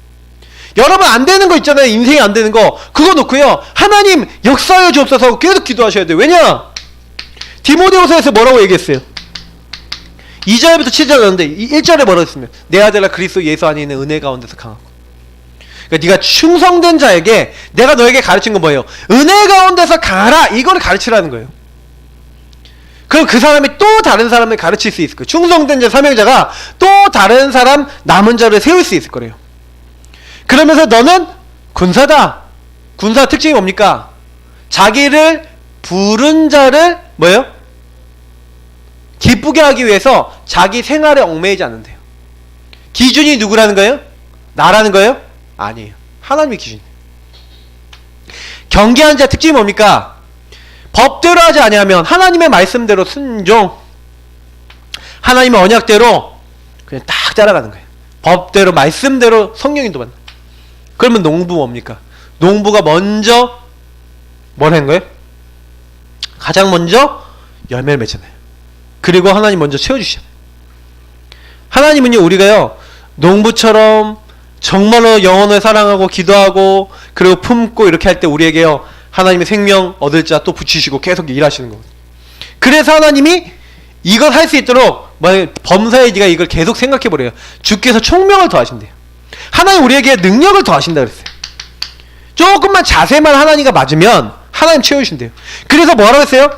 여러분 안 되는 거 있잖아요. 인생이 안 되는 거, 그거 놓고요 하나님 역사해 주옵소서 계속 기도하셔야 돼요. 왜냐? 디모데후서에서 뭐라고 얘기했어요? 2절부터 7절 나오는데 1절에 뭐라고 했습니까? 내 아들아 그리스도 예수 안에 있는 은혜 가운데서 강하고. 그러니까 네가 충성된 자에게 내가 너에게 가르친 건 뭐예요? 은혜 가운데서 강하라, 이걸 가르치라는 거예요. 그럼 그 사람이 또 다른 사람을 가르칠 수 있을 거예요. 충성된 자, 사명자가 또 다른 사람, 남은 자를 세울 수 있을 거래요. 그러면서 너는 군사다. 군사 특징이 뭡니까? 자기를 부른 자를 뭐예요? 기쁘게 하기 위해서 자기 생활에 얽매이지 않는데요. 기준이 누구라는 거예요? 나라는 거예요? 아니에요. 하나님의 기준이에요. 경계하는 자 특징이 뭡니까? 법대로 하지 아니하면 하나님의 말씀대로 순종, 하나님의 언약대로 그냥 딱 따라가는 거예요. 법대로 말씀대로 성령 인도받는, 그러면 농부 뭡니까? 농부가 먼저 뭘 한 거예요? 가장 먼저 열매를 맺잖아요. 그리고 하나님 먼저 채워주시잖아요. 하나님은요, 우리가요, 농부처럼 정말로 영혼을 사랑하고 기도하고 그리고 품고 이렇게 할 때 우리에게요, 하나님의 생명 얻을 자 또 붙이시고 계속 일하시는 거거든요. 그래서 하나님이 이걸 할 수 있도록 범사에 네가 이걸 계속 생각해보래요. 주께서 총명을 더하신대요. 하나님 우리에게 능력을 더하신다 그랬어요. 조금만 자세만 하나님과 맞으면 하나님 채우신대요. 그래서 뭐라고 했어요?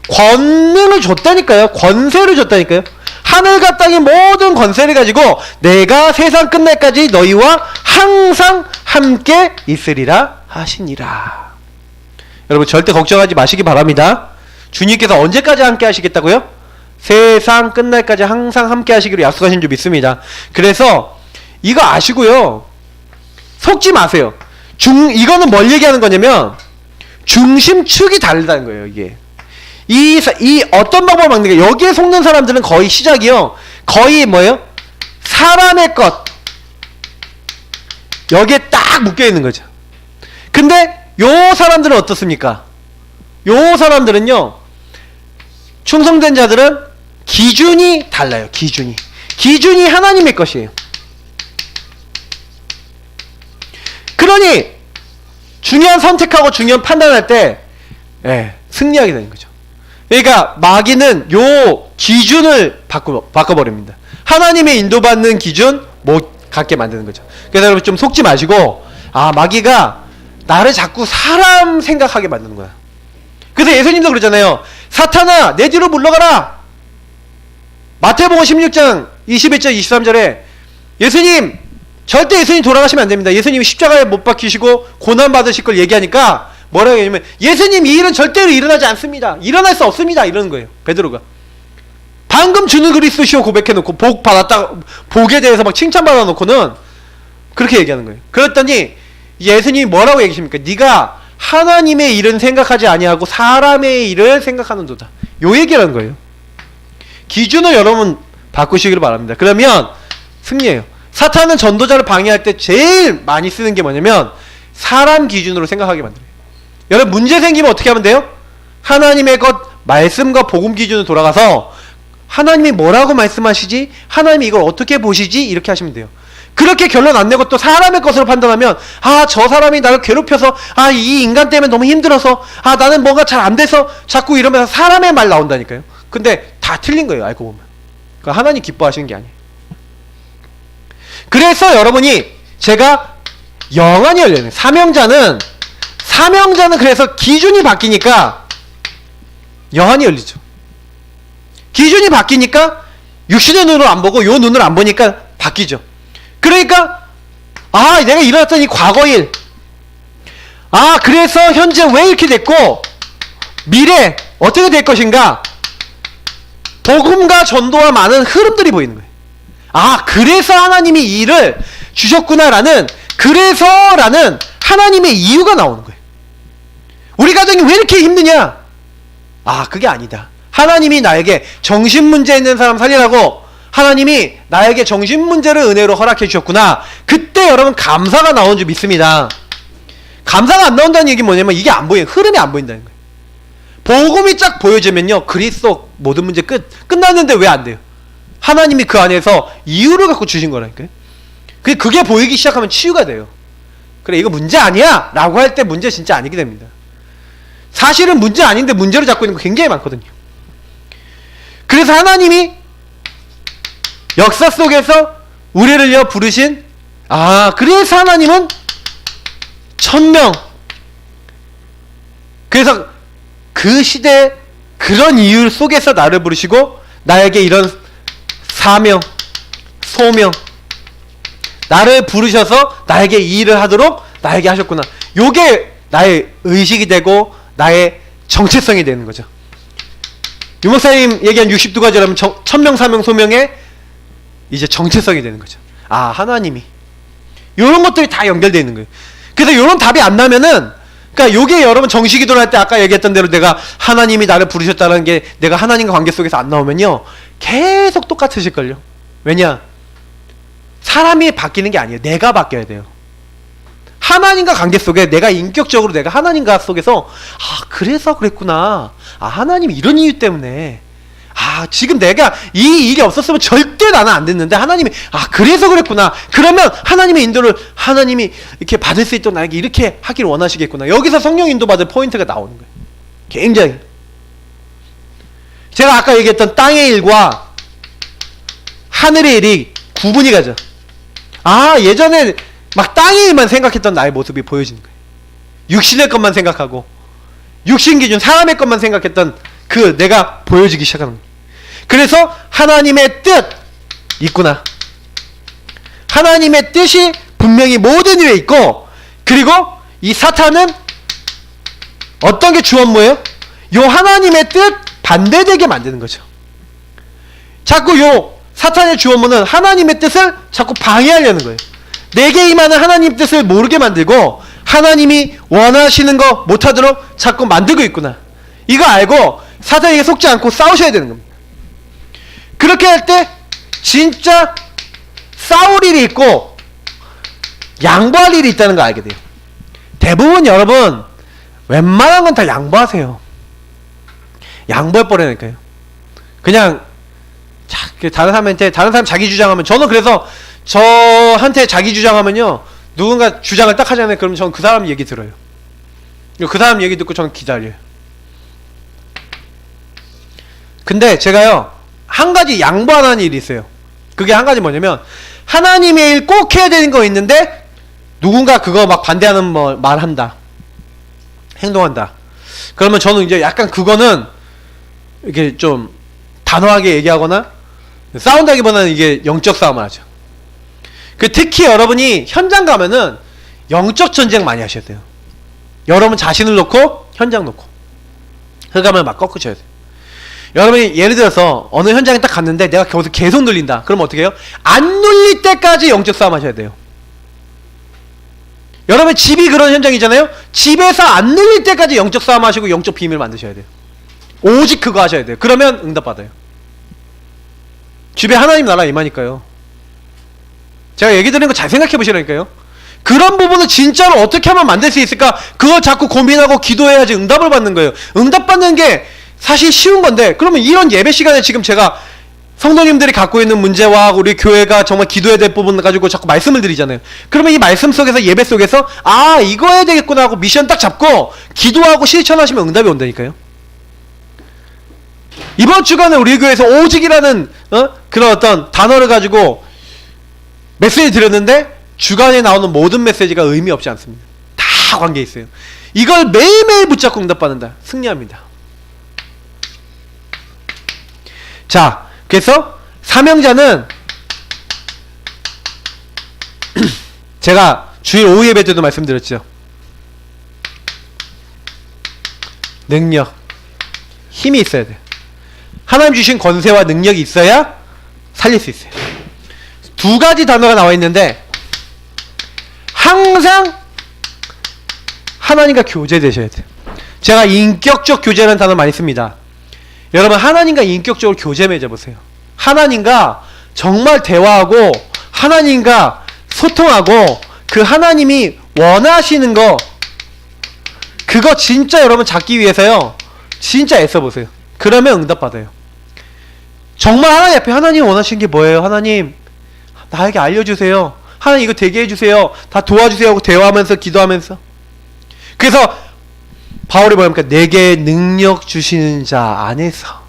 권능을 줬다니까요. 권세를 줬다니까요. 하늘과 땅의 모든 권세를 가지고 내가 세상 끝날까지 너희와 항상 함께 있으리라 하시니라. 여러분 절대 걱정하지 마시기 바랍니다. 주님께서 언제까지 함께 하시겠다고요? 세상 끝날까지 항상 함께 하시기로 약속하신 줄 믿습니다. 그래서 이거 아시고요, 속지 마세요. 이거는 뭘 얘기하는 거냐면 중심축이 다르다는 거예요. 이게 이 어떤 방법을 막는 게, 여기에 속는 사람들은 거의 시작이요, 거의 뭐예요? 사람의 것, 여기에 딱 묶여 있는 거죠. 근데 요 사람들은 어떻습니까? 요 사람들은요, 충성된 자들은 기준이 달라요. 기준이 하나님의 것이에요. 그러니 중요한 선택하고 중요한 판단할 때 승리하게 되는 거죠. 그러니까 마귀는 요 기준을 바꿔버립니다. 하나님의 인도받는 기준 못 갖게 만드는 거죠. 그래서 여러분 좀 속지 마시고, 마귀가 나를 자꾸 사람 생각하게 만드는 거야. 그래서 예수님도 그러잖아요. 사탄아, 내 뒤로 물러가라. 마태복음 16장 21절 23절에 예수님, 절대 예수님 돌아가시면 안 됩니다. 예수님이 십자가에 못 박히시고 고난 받으실 걸 얘기하니까 뭐라고 하냐면, 예수님 이 일은 절대로 일어나지 않습니다. 일어날 수 없습니다. 이러는 거예요. 베드로가. 방금 주는 그리스도시오 고백해놓고 복에 대해서 막 칭찬받아 놓고는 그렇게 얘기하는 거예요. 그랬더니 예수님이 뭐라고 얘기하십니까? 네가 하나님의 일은 생각하지 아니하고 사람의 일을 생각하는도다. 요 얘기라는 거예요. 기준을 여러분 바꾸시기를 바랍니다. 그러면 승리해요. 사탄은 전도자를 방해할 때 제일 많이 쓰는 게 뭐냐면 사람 기준으로 생각하게 만들어요. 여러분 문제 생기면 어떻게 하면 돼요? 하나님의 것, 말씀과 복음 기준으로 돌아가서 하나님이 뭐라고 말씀하시지? 하나님이 이걸 어떻게 보시지? 이렇게 하시면 돼요. 그렇게 결론 안 내고 또 사람의 것으로 판단하면, 저 사람이 나를 괴롭혀서, 이 인간 때문에 너무 힘들어서, 나는 뭔가 잘 안 돼서 자꾸 이러면서 사람의 말 나온다니까요. 근데 다 틀린 거예요, 알고 보면. 그러니까 하나님 기뻐하시는 게 아니에요. 그래서 여러분이 제가 영안이 열려요. 사명자는 그래서 기준이 바뀌니까 영안이 열리죠. 기준이 바뀌니까 육신의 눈으로 안 보고 요 눈으로 안 보니까 바뀌죠. 그러니까 내가 일어났던 이 과거일, 그래서 현재 왜 이렇게 됐고 미래 어떻게 될 것인가, 복음과 전도와 많은 흐름들이 보이는 거예요. 그래서 하나님이 이 일을 주셨구나라는, 그래서라는 하나님의 이유가 나오는 거예요. 우리 가정이 왜 이렇게 힘드냐? 그게 아니다. 하나님이 나에게 정신문제 있는 사람 살리라고 하나님이 나에게 정신문제를 은혜로 허락해 주셨구나. 그때 여러분 감사가 나오는 줄 믿습니다. 감사가 안 나온다는 얘기는 뭐냐면 이게 안 보여요. 흐름이 안 보인다는 거예요. 복음이 쫙 보여지면요, 그리스도 모든 문제 끝났는데 왜 안 돼요? 하나님이 그 안에서 이유를 갖고 주신 거라니까요. 그게 보이기 시작하면 치유가 돼요. 그래, 이거 문제 아니야 라고 할 때 문제 진짜 아니게 됩니다. 사실은 문제 아닌데 문제로 잡고 있는 거 굉장히 많거든요. 그래서 하나님이 역사 속에서 우리를요 부르신, 그래서 하나님은 1000명, 그래서 그 시대 그런 이유 속에서 나를 부르시고 나에게 이런 사명, 소명, 나를 부르셔서 나에게 이 일을 하도록 나에게 하셨구나. 요게 나의 의식이 되고 나의 정체성이 되는 거죠. 유목사님 얘기한 62가지라면 1000명, 사명, 소명에 이제 정체성이 되는 거죠. 하나님이 요런 것들이 다 연결되어 있는 거예요. 그래서 요런 답이 안 나면은, 그러니까 요게 여러분 정식기도를 할 때 아까 얘기했던 대로 내가 하나님이 나를 부르셨다는 게 내가 하나님과 관계 속에서 안 나오면요 계속 똑같으실걸요. 왜냐? 사람이 바뀌는 게 아니에요. 내가 바뀌어야 돼요. 하나님과 관계 속에 내가 인격적으로 내가 하나님과 속에서 그래서 그랬구나. 하나님이 이런 이유 때문에 지금 내가 이 일이 없었으면 절대 나는 안 됐는데 하나님이 그래서 그랬구나. 그러면 하나님의 인도를 하나님이 이렇게 받을 수 있도록 나에게 이렇게 하길 원하시겠구나. 여기서 성령 인도 받을 포인트가 나오는 거예요. 굉장히 제가 아까 얘기했던 땅의 일과 하늘의 일이 구분이 가죠. 예전에 막 땅의 일만 생각했던 나의 모습이 보여지는 거예요. 육신의 것만 생각하고 육신 기준 사람의 것만 생각했던 그 내가 보여지기 시작하는 거예요. 그래서 하나님의 뜻 있구나. 하나님의 뜻이 분명히 모든 일에 있고, 그리고 이 사탄은 어떤 게 주 업무예요? 요 하나님의 뜻 반대되게 만드는 거죠. 자꾸 요 사탄의 주 업무는 하나님의 뜻을 자꾸 방해하려는 거예요. 내게 임하는 하나님 뜻을 모르게 만들고 하나님이 원하시는 거 못하도록 자꾸 만들고 있구나. 이거 알고 사탄에게 속지 않고 싸우셔야 되는 겁니다. 그렇게 할 때 진짜 싸울 일이 있고 양보할 일이 있다는 거 알게 돼요. 대부분 여러분 웬만한 건 다 양보하세요. 양보해 버리니까요. 그냥 다른 사람 자기 주장하면, 저는 그래서 저한테 자기 주장하면요, 누군가 주장을 딱 하잖아요. 그러면 저는 그 사람 얘기 들어요. 그 사람 얘기 듣고 저는 기다려요. 근데 제가요, 한 가지 양보 안 하는 일이 있어요. 그게 한 가지 뭐냐면, 하나님의 일 꼭 해야 되는 거 있는데 누군가 그거 막 반대하는 말한다, 행동한다. 그러면 저는 이제 약간 그거는 이렇게 좀 단호하게 얘기하거나 싸운다기보다는 이게 영적 싸움을 하죠. 특히 여러분이 현장 가면은 영적 전쟁 많이 하셔야 돼요. 여러분 자신을 놓고 현장 놓고 흑암을 막 꺾으셔야 돼요. 여러분이 예를 들어서 어느 현장에 딱 갔는데 내가 거기서 계속 눌린다. 그럼 어떻게 해요? 안 눌릴 때까지 영적 싸움 하셔야 돼요. 여러분 집이 그런 현장이잖아요. 집에서 안 눌릴 때까지 영적 싸움 하시고 영적 비밀 만드셔야 돼요. 오직 그거 하셔야 돼요. 그러면 응답받아요. 집에 하나님 나라 임하니까요. 제가 얘기 드리는 거 잘 생각해 보시라니까요. 그런 부분을 진짜로 어떻게 하면 만들 수 있을까? 그걸 자꾸 고민하고 기도해야지 응답을 받는 거예요. 응답받는 게 사실 쉬운 건데, 그러면 이런 예배 시간에 지금 제가 성도님들이 갖고 있는 문제와 우리 교회가 정말 기도해야 될 부분 가지고 자꾸 말씀을 드리잖아요. 그러면 이 말씀 속에서, 예배 속에서 이거 해야 되겠구나 하고 미션 딱 잡고 기도하고 실천하시면 응답이 온다니까요. 이번 주간에 우리 교회에서 오직이라는 그런 어떤 단어를 가지고 메시지 드렸는데 주간에 나오는 모든 메시지가 의미 없지 않습니다. 다 관계 있어요. 이걸 매일매일 붙잡고 응답받는다. 승리합니다. 자, 그래서 사명자는 제가 주일 오후 예배 때도 말씀드렸죠. 능력, 힘이 있어야 돼요. 하나님 주신 권세와 능력이 있어야 살릴 수 있어요. 두 가지 단어가 나와 있는데 항상 하나님과 교제되셔야 돼요. 제가 인격적 교제라는 단어 많이 씁니다. 여러분 하나님과 인격적으로 교제 맺어보세요. 하나님과 정말 대화하고 하나님과 소통하고 그 하나님이 원하시는 거, 그거 진짜 여러분 찾기 위해서요 진짜 애써보세요. 그러면 응답받아요. 정말 하나님 앞에 하나님 원하시는 게 뭐예요? 하나님 나에게 알려주세요. 하나님 이거 되게 해주세요. 다 도와주세요 하고 대화하면서 기도하면서. 그래서 바울이 뭐랍니까? 내게 능력 주시는 자 안에서.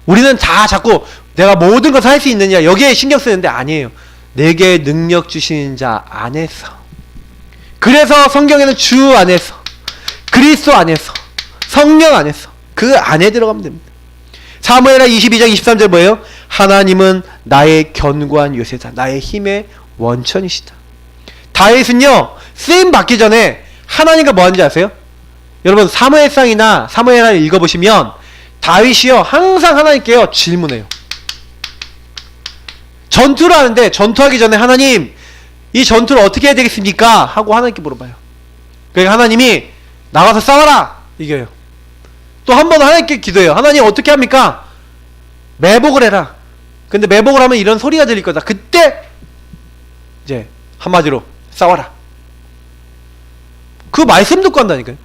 우리는 다 자꾸 내가 모든 것을 할 수 있느냐 여기에 신경 쓰는데 아니에요. 내게 능력 주시는 자 안에서. 그래서 성경에는 주 안에서, 그리스도 안에서, 성령 안에서, 그 안에 들어가면 됩니다. 사무엘하 22장 23절 뭐예요? 하나님은 나의 견고한 요새다. 나의 힘의 원천이시다. 다윗은요 쓰임 받기 전에 하나님과 뭐 하는지 아세요? 여러분 사무엘상이나 사무엘하를 읽어보시면 다윗이요 항상 하나님께요 질문해요. 전투를 하는데 전투하기 전에 하나님 이 전투를 어떻게 해야 되겠습니까? 하고 하나님께 물어봐요. 그러니까 하나님이 나가서 싸워라 이겨요. 또 한 번 하나님께 기도해요. 하나님 어떻게 합니까? 매복을 해라. 근데 매복을 하면 이런 소리가 들릴 거다. 그때 이제 한마디로 싸워라. 그 말씀 듣고 한다니까요.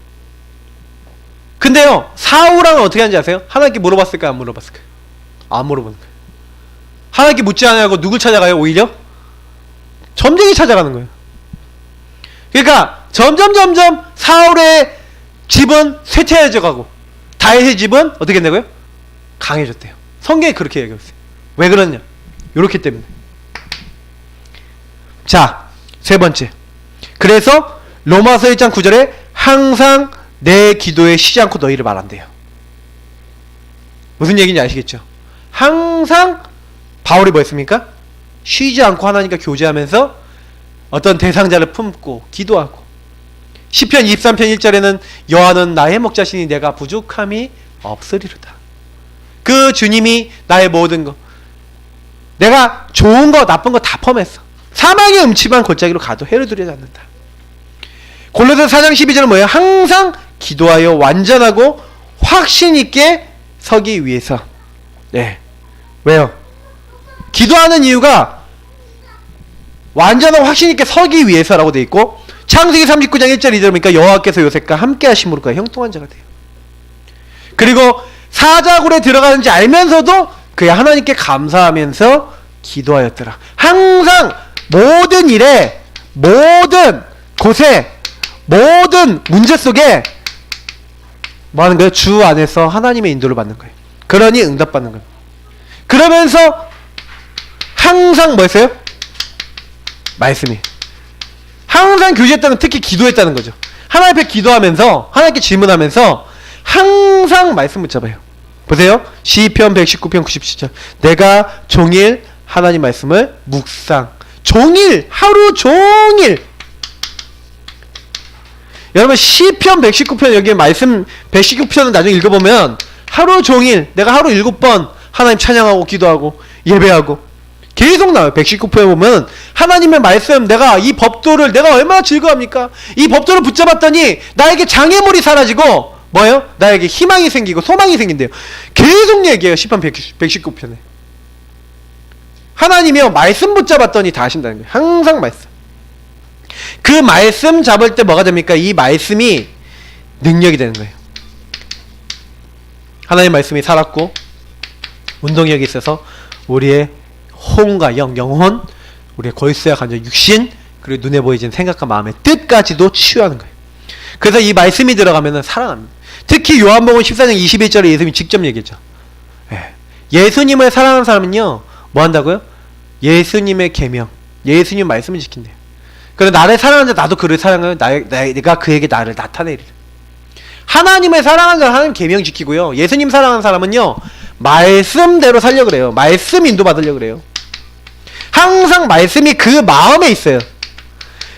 근데요, 사울왕은 어떻게 하는지 아세요? 하나님께 물어봤을까요? 안 물어봤을까요? 안 물어보는 거예요. 하나님께 묻지 않냐고 누굴 찾아가요? 오히려 점쟁이 찾아가는 거예요. 그러니까 점점 사울의 집은 쇠퇴해져 가고 다윗의 집은 어떻게 된다고요? 강해졌대요. 성경이 그렇게 얘기하고 있어요. 왜 그러냐? 요렇기 때문에. 자, 세 번째. 그래서 로마서 1장 9절에 항상 내 기도에 쉬지 않고 너희를 말한대요. 무슨 얘기인지 아시겠죠? 항상 바울이 뭐 했습니까? 쉬지 않고 하나님과 교제하면서 어떤 대상자를 품고 기도하고, 시편 23편 1절에는 여호와는 나의 목자시니 내가 부족함이 없으리로다. 그 주님이 나의 모든 것, 내가 좋은 거 나쁜 거 다 포함했어. 사망의 음침한 골짜기로 가도 해를 두려지 않는다. 골로새 4장 12절은 뭐예요? 항상 기도하여 완전하고 확신 있게 서기 위해서. 네. 왜요? 기도하는 이유가 완전하고 확신 있게 서기 위해서라고 돼 있고, 창세기 39장 1절 2절 보니까 여호와께서 요셉과 함께 하심으로 그가 형통한 자가 돼요. 그리고 사자굴에 들어가는지 알면서도 그의 하나님께 감사하면서 기도하였더라. 항상 모든 일에, 모든 곳에, 모든 문제 속에 뭐 하는 거예요? 주 안에서 하나님의 인도를 받는 거예요. 그러니 응답받는 거예요. 그러면서 항상 뭐 했어요? 말씀이. 항상 교제했다는, 특히 기도했다는 거죠. 하나님 앞에 기도하면서, 하나님께 질문하면서 항상 말씀 붙잡아요. 보세요. 시편 119편 97절. 내가 종일 하나님 말씀을 묵상. 종일, 하루 종일. 여러분 시편 119편 여기 말씀 119편은 나중에 읽어보면 하루 종일 내가 하루 7번 하나님 찬양하고 기도하고 예배하고 계속 나와요. 119편에 보면 하나님의 말씀, 내가 이 법도를 내가 얼마나 즐거워합니까? 이 법도를 붙잡았더니 나에게 장애물이 사라지고 뭐예요? 나에게 희망이 생기고 소망이 생긴대요. 계속 얘기해요. 시편 119편에 하나님이요 말씀 붙잡았더니 다 하신다는 거예요. 항상 말씀. 그 말씀 잡을 때 뭐가 됩니까? 이 말씀이 능력이 되는 거예요. 하나님 말씀이 살았고 운동력이 있어서 우리의 혼과 영혼, 우리의 골수와 간절 육신, 그리고 눈에 보이진 생각과 마음의 뜻까지도 치유하는 거예요. 그래서 이 말씀이 들어가면 살아납니다. 특히 요한복음 14장 21절에 예수님이 직접 얘기했죠. 예수님을 사랑하는 사람은요 뭐 한다고요? 예수님의 계명, 예수님 말씀을 지킨대요. 그래서 나를 사랑하는 자 나도 그를 사랑하여 내가 그에게 나를 나타내리라. 하나님을 사랑하는 사람은 하나님 계명 지키고요, 예수님 사랑하는 사람은요 말씀대로 살려고 그래요. 말씀 인도받으려고 그래요. 항상 말씀이 그 마음에 있어요.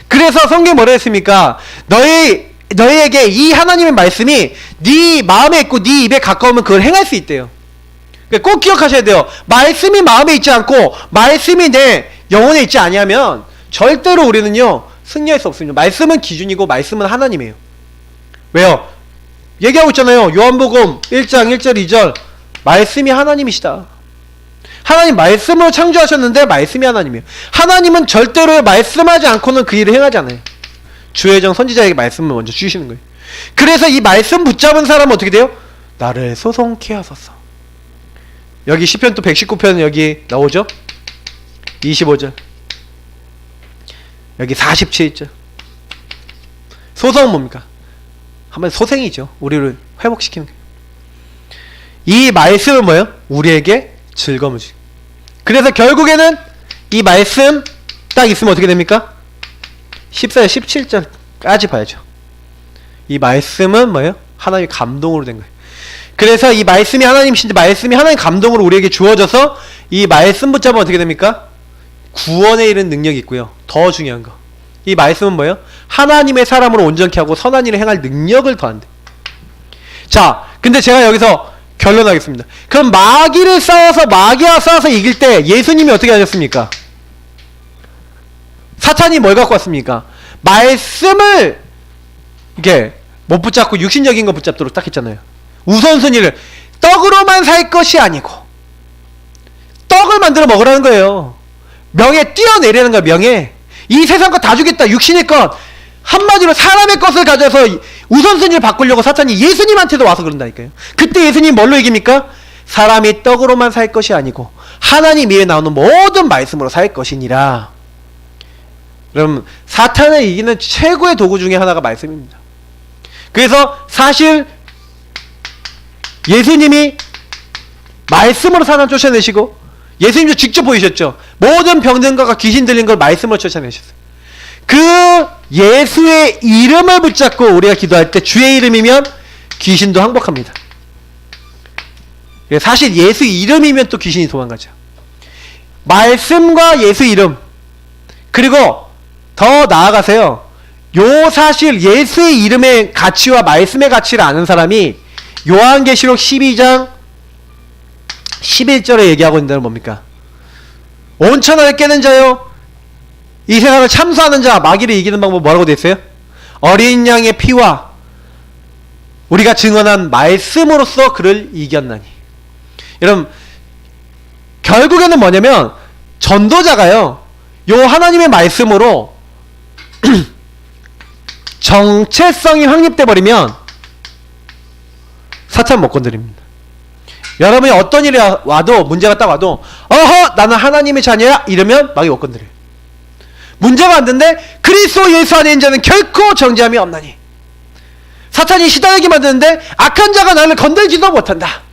그래서 성경이 뭐라 했습니까? 너희에게 이 하나님의 말씀이 네 마음에 있고 네 입에 가까우면 그걸 행할 수 있대요. 그러니까 꼭 기억하셔야 돼요. 말씀이 마음에 있지 않고 말씀이 내 영혼에 있지 아니하면 절대로 우리는요 승리할 수 없습니다. 말씀은 기준이고 말씀은 하나님이에요. 왜요? 얘기하고 있잖아요. 요한복음 1장 1절 2절 말씀이 하나님이시다. 하나님 말씀으로 창조하셨는데 말씀이 하나님이에요. 하나님은 절대로 말씀하지 않고는 그 일을 행하지 않아요. 주의 종 선지자에게 말씀을 먼저 주시는 거예요. 그래서 이 말씀 붙잡은 사람은 어떻게 돼요? 나를 소송케 하소서. 여기 시편 또 119편 여기 나오죠? 25절 여기 47절 소송은 뭡니까? 한번 소생이죠. 우리를 회복시키는 거예요. 이 말씀은 뭐예요? 우리에게 즐거움을 주고. 그래서 결국에는 이 말씀 딱 있으면 어떻게 됩니까? 14절 17절까지 봐야죠. 이 말씀은 뭐예요? 하나님의 감동으로 된 거예요. 그래서 이 말씀이 하나님이신데 말씀이 하나님 감동으로 우리에게 주어져서 이 말씀 붙잡으면 어떻게 됩니까? 구원에 이르는 능력이 있고요. 더 중요한 거. 이 말씀은 뭐예요? 하나님의 사람으로 온전케 하고 선한 일을 행할 능력을 더한대. 자, 근데 제가 여기서 결론하겠습니다. 그럼 마귀와 싸워서 이길 때 예수님이 어떻게 하셨습니까? 사탄이 뭘 갖고 왔습니까? 말씀을 이게 못 붙잡고 육신적인 거 붙잡도록 딱 했잖아요. 우선순위를 떡으로만 살 것이 아니고 떡을 만들어 먹으라는 거예요. 명예 뛰어내리는 거야. 명예. 이 세상 거 다 주겠다. 육신의 것 한마디로 사람의 것을 가져서 우선순위를 바꾸려고 사탄이 예수님한테도 와서 그런다니까요. 그때 예수님 뭘로 이깁니까? 사람이 떡으로만 살 것이 아니고 하나님 위에 나오는 모든 말씀으로 살 것이니라. 그럼 사탄을 이기는 최고의 도구 중에 하나가 말씀입니다. 그래서 사실 예수님이 말씀으로 사탄 쫓아내시고, 예수님도 직접 보이셨죠. 모든 병든가가 귀신 들린 걸 말씀으로 쫓아내셨어요. 그 예수의 이름을 붙잡고 우리가 기도할 때 주의 이름이면 귀신도 항복합니다. 사실 예수 이름이면 또 귀신이 도망가죠. 말씀과 예수 이름, 그리고 더 나아가세요. 요 사실 예수의 이름의 가치와 말씀의 가치를 아는 사람이 요한계시록 12장 11절에 얘기하고 있는 데는 뭡니까? 온천을 깨는 자요, 이 세상을 참수하는 자, 마귀를 이기는 방법 뭐라고 돼 있어요? 어린 양의 피와 우리가 증언한 말씀으로써 그를 이겼나니. 여러분, 결국에는 뭐냐면 전도자가요, 요 하나님의 말씀으로 정체성이 확립돼 버리면 사탄 못 건드립니다. 여러분이 어떤 일이 와도, 문제가 딱 와도 어허 나는 하나님의 자녀야 이러면 마귀 못 건드려요. 문제가 왔는데 그리스도 예수 안에 있는 자는 결코 정죄함이 없나니. 사탄이 시달리게 만드는데 악한 자가 나를 건들지도 못한다.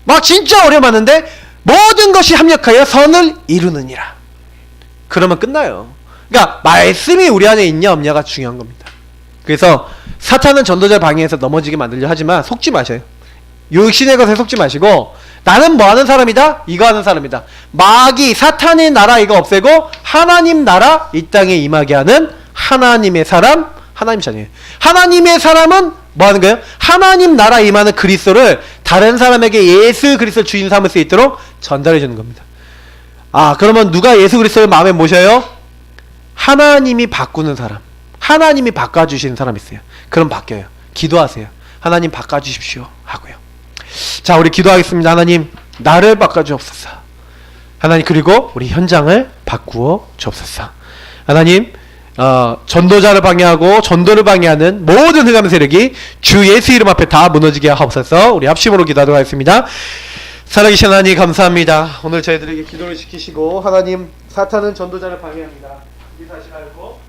막 진짜 어려웠는데 모든 것이 합력하여 선을 이루느니라. 그러면 끝나요. 그러니까 말씀이 우리 안에 있냐 없냐가 중요한 겁니다. 그래서 사탄은 전도자를 방해해서 넘어지게 만들려 하지만 속지 마셔요. 육신의 것에 속지 마시고 나는 뭐 하는 사람이다? 이거 하는 사람이다. 마귀 사탄의 나라 이거 없애고 하나님 나라 이 땅에 임하게 하는 하나님의 사람, 하나님 자녀예요. 하나님의 사람은 뭐 하는 거예요? 하나님 나라 임하는 그리스도를 다른 사람에게 예수 그리스도 주인 삼을 수 있도록 전달해 주는 겁니다. 아, 그러면 누가 예수 그리스도를 마음에 모셔요? 하나님이 바꾸는 사람, 하나님이 바꿔주시는 사람 있어요. 그럼 바뀌어요. 기도하세요. 하나님 바꿔주십시오 하고요. 자, 우리 기도하겠습니다. 하나님, 나를 바꿔주옵소서. 하나님, 그리고 우리 현장을 바꾸어 주옵소서. 하나님, 전도자를 방해하고 전도를 방해하는 모든 흑암 세력이 주 예수 이름 앞에 다 무너지게 하옵소서. 우리 합심으로 기도하도록 하겠습니다. 살아계신 하나님 감사합니다. 오늘 저희들에게 기도를 시키시고, 하나님, 사탄은 전도자를 방해합니다. 이 사실 알고